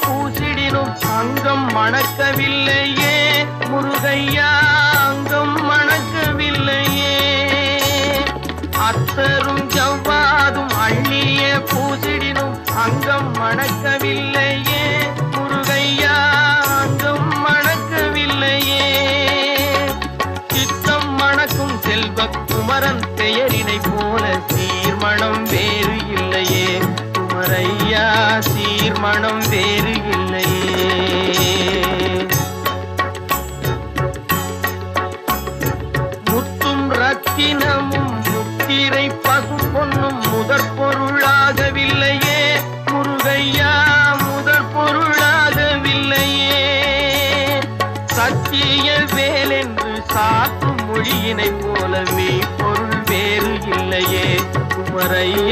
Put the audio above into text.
பூசிடினும் அங்கம் மணக்கவில்லையே முருகையா, அங்கம் மணக்கவில்லையே. அத்தரும் ஜவ்வாதும் அள்ளிய பூசிடினும் அங்கம் மணக்கவில்லையே முருகையா, அங்கம் மணக்கவில்லையே. சித்தம் மணக்கும் செல்வ குமரன் பெயரினை போல சீர்மணம் வேறு இல்லையே குமரையா, சீர்மணம் வேறு இல்லையே. முத்தும் ரத்தினமும் முத்திரை பசும் பொன்னும் முதற் பொருளாகவில்லையே முருகையா, முதற் பொருளாகவில்லையே. சத்திய வேலென்று சாற்றும் மொழியினை போல மெய் பொருள் வேறு இல்லையே குமரையா.